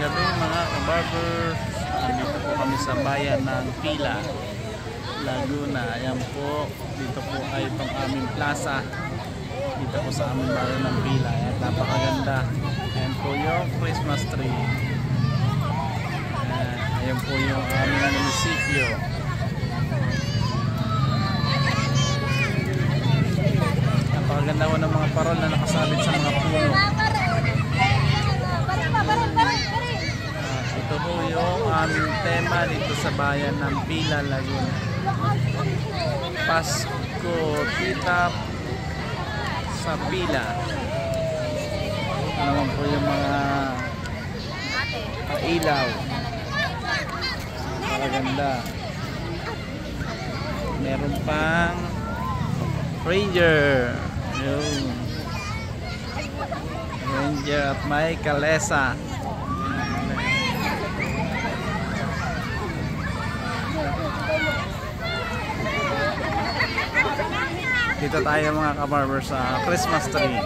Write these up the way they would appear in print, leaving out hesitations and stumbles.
gabi mga kabarbers. Dito po kami sa bayan ng Pila, Laguna. Ayan po, dito po ay itong aming plaza. Dito po sa aming bayan ng Pila. Ayan, napakaganda. Ayan po yung Christmas tree. Ayan po yung aming munisipyo. Napakaganda po ng mga parol na nakasabit sa mga puno. Ito po yung aming tema dito sa bayan ng Pila, Laguna. Pasko, tita sa Pila. Ito naman po yung mga ilaw. Maganda. Meron pang Ranger. Yun. Ranger at may kalesa. Dito tayo mga kabarber sa Christmas tree.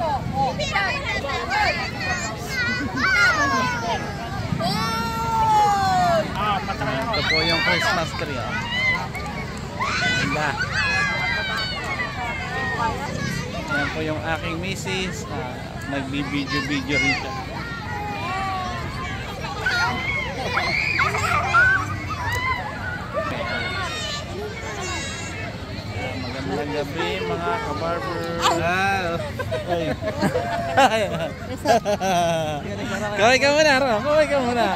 Ito po yung Christmas tree. Ganda. Yan po yung aking misis. Nagbibideo-video rin siya. Magandang gabi mga kabarber. Kaway ka muna, Ro. Kaway ka muna.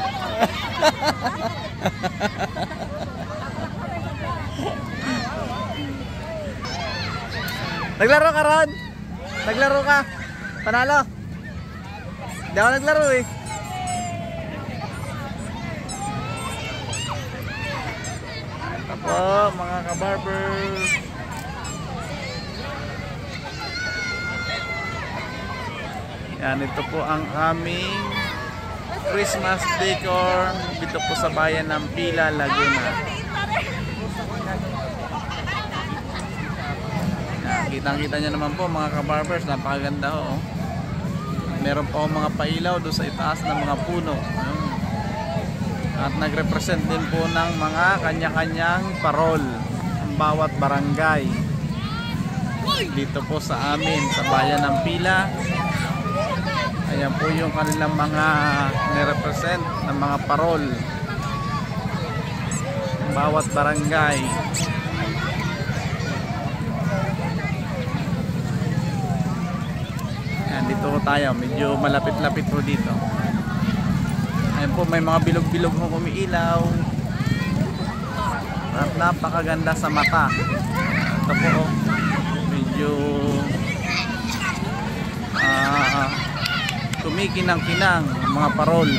Naglaro ka, Ron? Naglaro ka? Panalo? Hindi ako naglaro eh. Ito po mga kabarber. Yan, ito po ang aming Christmas decor dito po sa bayan ng Pila, Laguna. Kitang-kita nyo naman po mga kabarbers, napakaganda ho. Meron po mga pailaw doon sa itaas ng mga puno. At nagrepresent din po ng mga kanya-kanyang parol ang bawat barangay dito po sa amin sa bayan ng Pila. Ayan po yung kanilang mga nirepresent ng mga parol ng bawat barangay. Dito tayo, medyo malapit-lapit po dito. Ayan po, may mga bilog-bilog mo umiilaw at napakaganda sa mata. Ito po, medyo kumikinang-kinang mga parol.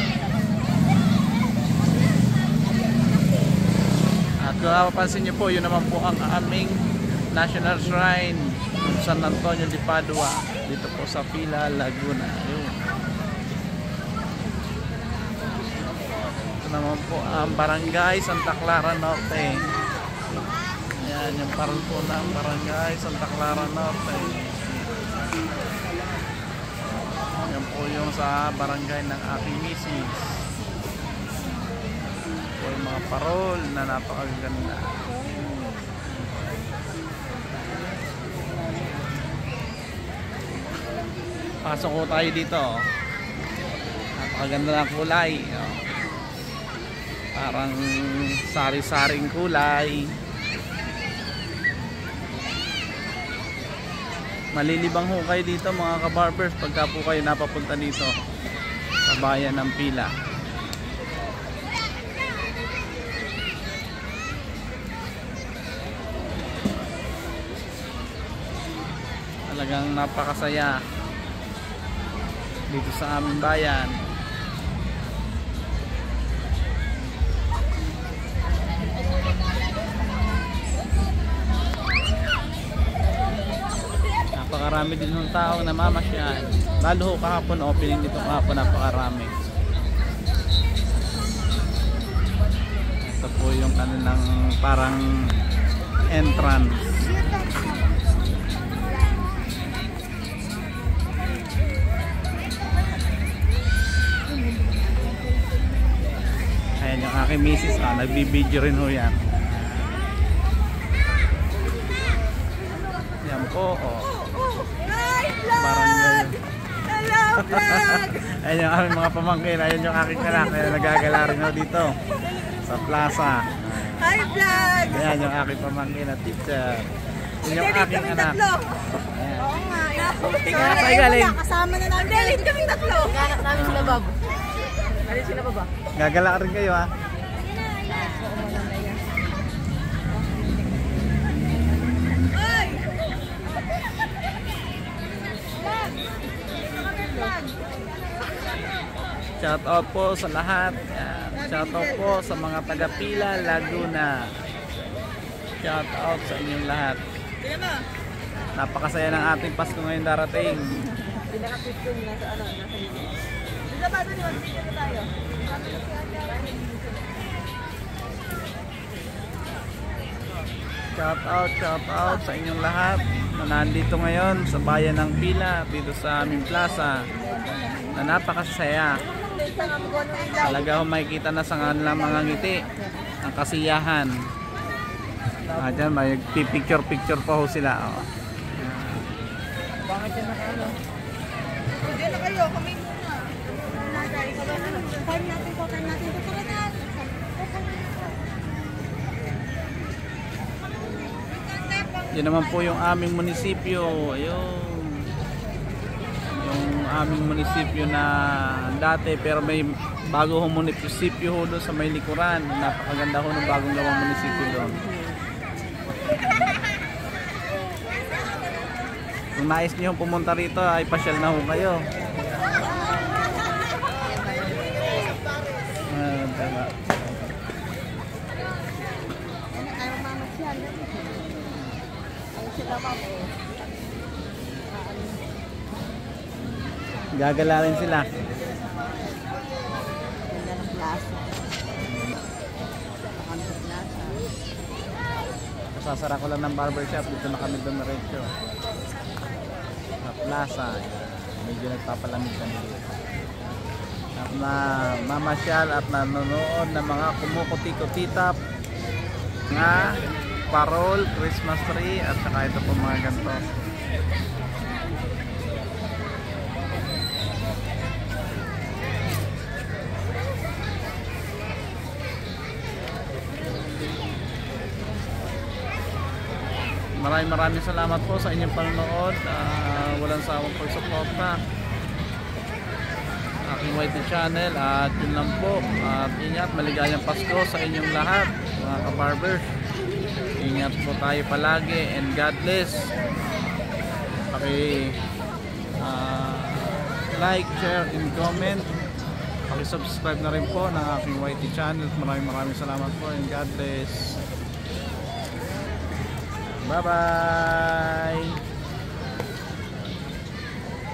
At kung napapansin nyo po, yun naman po ang aming National Shrine San Antonio de Padua dito po sa Pila, Laguna. Yun. Ito naman po ang Barangay Santa Clara Norte. Ayan yung parol po ng Barangay Santa Clara Norte. Ayan po yung sa barangay ng aking misis. Po yung mga parol na napakaganda. Pasok ko tayo dito. Napakaganda ng kulay. Parang sari-saring kulay. Malilibang ho kayo dito mga kabarbers pagka po kayo napapunta dito sa bayan ng Pila. Talagang napakasaya dito sa aming bayan. Napakarami din ng tao na mamasyal. Lalo ho kahapon, opening dito kahapon, napakarami. Ito po yung kanilang parang entrance. Ayan yung aking misis. Nagbibideo rin ho yan. Yan po. Hi, vlog! Barangay. Hello, vlog! Ayan yung aming mga pamangkin. Ayan yung aking anak. Kaya nagagala rin ho dito sa plaza. Hi, vlog! Ayan yung aking pamangkin at teacher. Ayan yung aking anak. Ayan. Oo nga. Tingnan na tayo galing. Kasama na namin. Dalit kaming tatlo. Ganap namin sila, Bob. Dalit sila, Bob. Gagala ka rin kayo ha. Ay! Shout out po sa lahat. Shout out po sa mga taga-Pila, Laguna. Shout out sa inyong lahat. Napakasaya ng ating Pasko ngayon darating. Pinaka-picture niya sa ano, nasa video. Dito ba doon yun? Dito tayo. Shout out sa inyong lahat na nandito ngayon sa bayan ng Pila, dito sa aming plaza. Na napakasaya. Talaga ho makikita na sa kanilang mga ngiti ang kasiyahan. Diyan may picture pa ho sila. Oh. Bakit yan nakano? Diyan na kayo, kami muna. Time natin po, time natin po. Tara na. Yan naman po yung aming munisipyo. Ayun. Yung aming munisipyo na dati pero may bago hong munisipyo ho doon sa may likuran. Napakaganda ho ng bagong gawang munisipyo doon. Kung nais niyo pumunta rito ay pasyal na ho kayo. Diba? Gagala rin sila. Sasara ko lang ng barbershop. Dito na kami dumiretso sa plaza. Medyo nagpapalamig kami dito. At na mamasyal at nanonood ng mga kumukuti-kutitap nga parol, Christmas tree at saka ito po mga ganito. Maraming salamat po sa inyong panonood. Walang sawang pagsuporta aking YT channel at yun lang po. At ingat, maligayang Pasko sa inyong lahat mga kabarbers. Ingat po tayo palagi and God bless. Like, share and comment. Subscribe na rin po ng aking YT channel. Maraming salamat po and God bless. Bye bye.